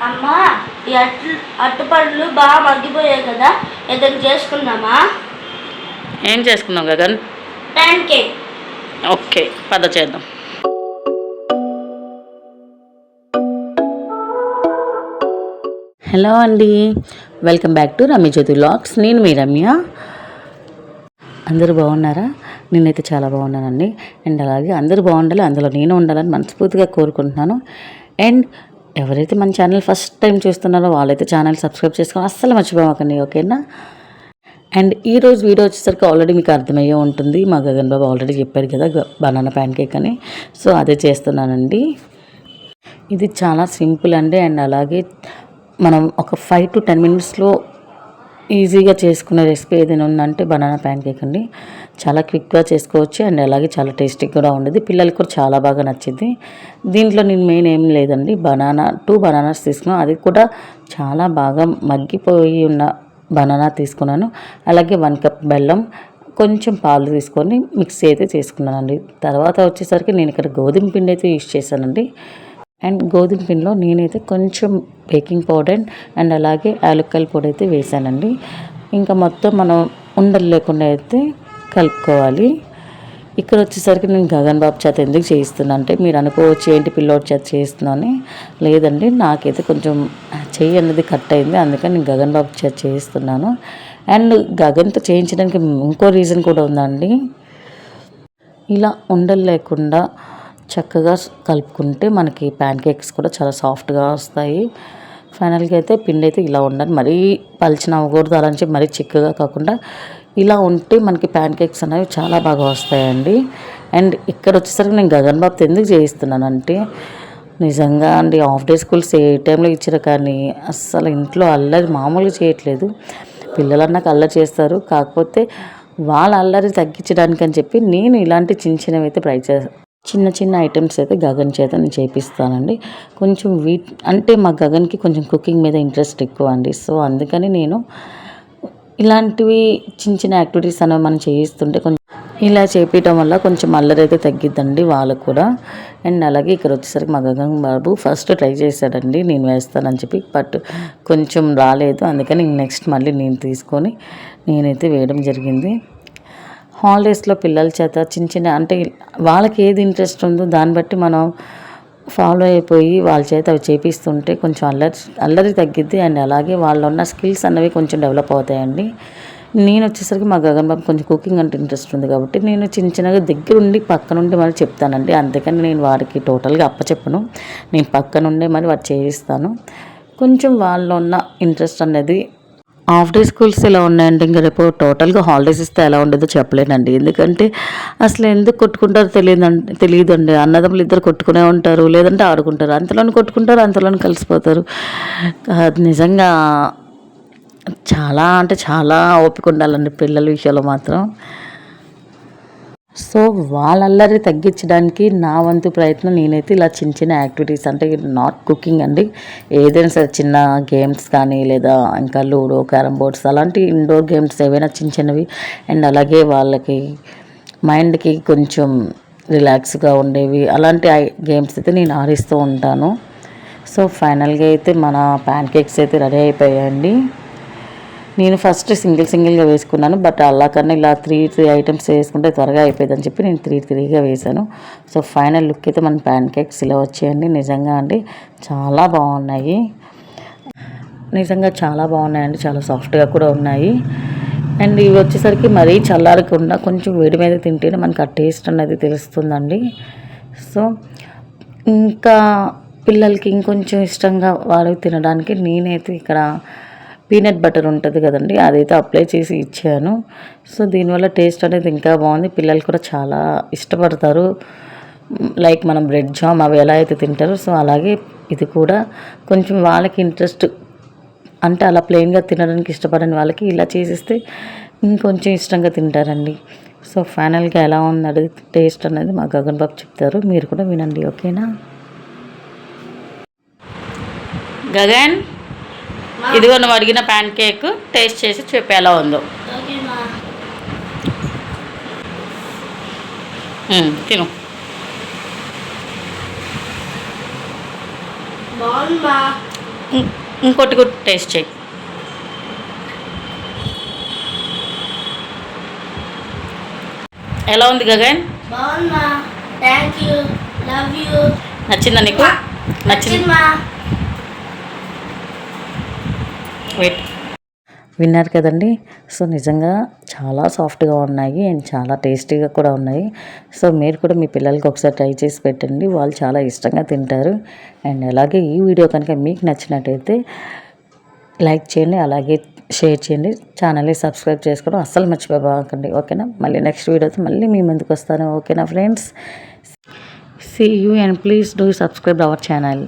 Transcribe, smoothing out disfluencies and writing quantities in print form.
అమ్మా ఈ అట్టుపళ్ళు బాగా మగ్గిపోయాయి కదా, ఏదైనా చేసుకుందామా? ఏం చేసుకుందాం గగన్? Pan cake. ఓకే, పద చేద్దాం. హలో అండి, welcome back to Ramya Jyothi vlogs. నేను మీ రమ్య. అందరూ బాగున్నారా? నేనైతే చాలా బాగున్నానండి. అండ్ అలాగే అందరూ బాగుండాలి, అందులో నేను ఉండాలని మనస్ఫూర్తిగా కోరుకుంటున్నాను. అండ్ ఎవరైతే మన ఛానల్ ఫస్ట్ టైం చూస్తున్నారో వాళ్ళైతే ఛానల్ సబ్స్క్రైబ్ చేసుకొని అస్సలు మర్చిపోమాకండి, ఓకేనా? అండ్ ఈరోజు వీడియో వచ్చేసరికి ఆల్రెడీ మీకు అర్థమయ్యే ఉంటుంది. మా గగన్ బాబు ఆల్రెడీ చెప్పారు కదా బనానా ప్యాన్ కేక్ అని. సో అదే చేస్తున్నానండి. ఇది చాలా సింపుల్ అండి. అండ్ అలాగే మనం ఒక 5 to 10 minutesలో ఈజీగా చేసుకునే రెసిపీ ఏదైనా ఉందంటే బనానా ప్యాన్ కేక్ అండి. చాలా క్విక్గా చేసుకోవచ్చు అండ్ అలాగే చాలా టేస్టీగా కూడా ఉండేది. పిల్లలకి కూడా చాలా బాగా నచ్చింది. దీంట్లో నేను మెయిన్ ఏం లేదండి, 2 బనానాస్ తీసుకున్నాను. అది కూడా చాలా బాగా మగ్గిపోయి ఉన్న బనానా తీసుకున్నాను. అలాగే 1 కప్ బెల్లం, కొంచెం పాలు తీసుకొని మిక్సీ అయితే చేసుకున్నానండి. తర్వాత వచ్చేసరికి నేను ఇక్కడ గోధుమ పిండి అయితే యూజ్ చేశానండి. అండ్ గోధుమ పిండిలో నేనైతే కొంచెం బేకింగ్ పౌడర్ అండ్ అలాగే యాలక్కాయల పొడి అయితే వేసానండి. ఇంకా మొత్తం మనం ఉండలు లేకుండా అయితే కలుపుకోవాలి. ఇక్కడ వచ్చేసరికి నేను గగన్ బాబు చేత ఎందుకు చేయిస్తున్నా అంటే, మీరు అనుకోవచ్చు ఏంటి పిల్లోడి చేత చేయిస్తున్నాను. లేదండి, నాకైతే కొంచెం చెయ్యి అన్నది కట్ అయింది, అందుకని నేను గగన్ బాబు చేత చేయిస్తున్నాను. అండ్ గగన్తో చేయించడానికి ఇంకో రీజన్ కూడా ఉందండి. ఇలా ఉండలు లేకుండా చక్కగా కలుపుకుంటే మనకి ప్యాన్ కేక్స్ కూడా చాలా సాఫ్ట్గా వస్తాయి. ఫైనల్గా అయితే పిండి అయితే ఇలా ఉండాలి, మరీ పలిచిన అవ్వకూడదు, అలాంటి మరీ చిక్కగా కాకుండా ఇలా ఉంటే మనకి ప్యాన్ కేక్స్ అనేవి చాలా బాగా వస్తాయండి. అండ్ ఇక్కడ వచ్చేసరికి నేను గగన్ బాబుతో ఎందుకు చేయిస్తున్నానంటే, నిజంగా అండి హాఫ్ డే స్కూల్స్ ఏ టైంలో ఇచ్చారు కానీ అస్సలు ఇంట్లో అల్లరి మామూలుగా చేయట్లేదు. పిల్లలన్నాక అల్లరి చేస్తారు, కాకపోతే వాళ్ళ అల్లరి తగ్గించడానికి అని చెప్పి నేను ఇలాంటి చిన్నవి అయితే చిన్న ఐటమ్స్ అయితే గగన్ చేత నేను చేపిస్తానండి. కొంచెం అంటే మా గగన్కి కొంచెం కుకింగ్ మీద ఇంట్రెస్ట్ ఎక్కువ అండి. సో అందుకని నేను ఇలాంటివి చిన్న యాక్టివిటీస్ అనేవి మనం చేయిస్తుంటే కొంచెం ఇలా చేపించడం వల్ల కొంచెం అల్లరి అయితే తగ్గిద్దండి వాళ్ళకు కూడా. అండ్ అలాగే ఇక్కడ వచ్చేసరికి మా గగన్ బాబు ఫస్ట్ ట్రై చేశాడండి నేను వేస్తానని చెప్పి, బట్ కొంచెం రాలేదు. అందుకని నెక్స్ట్ మళ్ళీ నేను తీసుకొని నేనైతే వేయడం జరిగింది. హాలిడేస్లో పిల్లల చేత చిన్న అంటే వాళ్ళకి ఏది ఇంట్రెస్ట్ ఉందో దాన్ని బట్టి మనం ఫాలో అయిపోయి వాళ్ళ చేత అవి చేపిస్తుంటే కొంచెం అల్లరి తగ్గిద్ది. అండ్ అలాగే వాళ్ళు ఉన్న స్కిల్స్ అన్నవి కొంచెం డెవలప్ అవుతాయండి. నేను వచ్చేసరికి మా గగన్ బాబు కొంచెం కుకింగ్ అంటే ఇంట్రెస్ట్ ఉంది కాబట్టి నేను చిన్నగా దగ్గరుండి పక్కనుండి మరి చెప్తానండి. అందుకని నేను వారికి టోటల్గా అప్పచెప్పను, నేను పక్కనుండే మరి వారు చేయిస్తాను. కొంచెం వాళ్ళలో ఉన్న ఇంట్రెస్ట్ అనేది హాఫ్ డే స్కూల్స్ ఇలా ఉన్నాయండి. ఇంకా రేపు టోటల్గా హాలిడేస్ ఇస్తే ఎలా ఉండదో చెప్పలేనండి. ఎందుకంటే అసలు ఎందుకు కొట్టుకుంటారో తెలియదండి. అన్నదమ్ములు ఇద్దరు కొట్టుకునే ఉంటారు, లేదంటే ఆడుకుంటారు, అంతలోనే కొట్టుకుంటారు, అంతలోనే కలిసిపోతారు. నిజంగా చాలా అంటే చాలా ఓపిక ఉండాలండి పిల్లల విషయంలో మాత్రం. సో వాళ్ళల్లరి తగ్గించడానికి నా వంతు ప్రయత్నం నేనైతే ఇలా చిన్న యాక్టివిటీస్ అంటే నాట్ కుకింగ్ అండి, ఏదైనా సరే చిన్న గేమ్స్ కానీ లేదా ఇంకా లూడో, క్యారమ్ బోర్డ్స్ అలాంటి ఇండోర్ గేమ్స్ ఏవైనా చిన్నవి అండ్ అలాగే వాళ్ళకి మైండ్కి కొంచెం రిలాక్స్గా ఉండేవి అలాంటి గేమ్స్ అయితే నేను ఆడిస్తూ ఉంటాను. సో ఫైనల్గా అయితే మన ప్యాన్ కేక్స్ అయితే రెడీ అయిపోయాయండి. నేను ఫస్ట్ సింగిల్గా వేసుకున్నాను, బట్ అలా కన్నా ఇలా 3 ఐటమ్స్ వేసుకుంటే త్వరగా అయిపోయిందని చెప్పి నేను 3గా వేసాను. సో ఫైనల్ లుక్ అయితే మన ప్యాన్ కేక్స్ ఇలా వచ్చాయండి. నిజంగా అండి చాలా బాగున్నాయి, నిజంగా చాలా బాగున్నాయండి, చాలా సాఫ్ట్గా కూడా ఉన్నాయి. అండ్ ఇవి వచ్చేసరికి మరీ చల్లారకుండా కొంచెం వేడి మీద తింటేనే మనకు ఆ టేస్ట్ అనేది తెలుస్తుందండి. సో ఇంకా పిల్లలకి ఇంకొంచెం ఇష్టంగా వాళ్ళు తినడానికి నేనైతే ఇక్కడ పీనట్ బటర్ ఉంటుంది కదండి, అదైతే అప్లై చేసి ఇచ్చాను. సో దీనివల్ల టేస్ట్ అనేది ఇంకా బాగుంది, పిల్లలు కూడా చాలా ఇష్టపడతారు. లైక్ మనం బ్రెడ్ జామ్ అవి ఎలా అయితే తింటారో సో అలాగే ఇది కూడా కొంచెం వాళ్ళకి ఇంట్రెస్ట్ అంటే అలా ప్లెయిన్గా తినడానికి ఇష్టపడని వాళ్ళకి ఇలా చేసిస్తే ఇంకొంచెం ఇష్టంగా తింటారండి. సో ఫైనల్గా ఎలా ఉంది టేస్ట్ అనేది మా గగన్ బాబు చెప్తారు, మీరు కూడా వినండి, ఓకేనా? గగన్, ఇదిగో నువ్వు అడిగిన ప్యాన్ కేక్ టేస్ట్ చేసి చెప్పు ఎలా ఉందో. తిను. ఇంకోటి కూడా టేస్ట్ చేయి. ఎలా ఉంది గగన్? బాగుందా? Thank you, love you. నచ్చిందా నీకు? నచ్చింది. మా వెయిట్, విన్నారు కదండి. సో నిజంగా చాలా సాఫ్ట్గా ఉన్నాయి అండ్ చాలా టేస్టీగా కూడా ఉన్నాయి. సో మీరు కూడా మీ పిల్లలకి ఒకసారి ట్రై చేసి పెట్టండి, వాళ్ళు చాలా ఇష్టంగా తింటారు. అండ్ అలాగే ఈ వీడియో కనుక మీకు నచ్చినట్టయితే లైక్ చేయండి, అలాగే షేర్ చేయండి, ఛానల్ని సబ్స్క్రైబ్ చేసుకోవడం అస్సలు మర్చిపోకండి. ఓకేనా? మళ్ళీ నెక్స్ట్ వీడియోతో మళ్ళీ మీ ముందుకు వస్తాను. ఓకేనా friends? See you and please do subscribe our channel.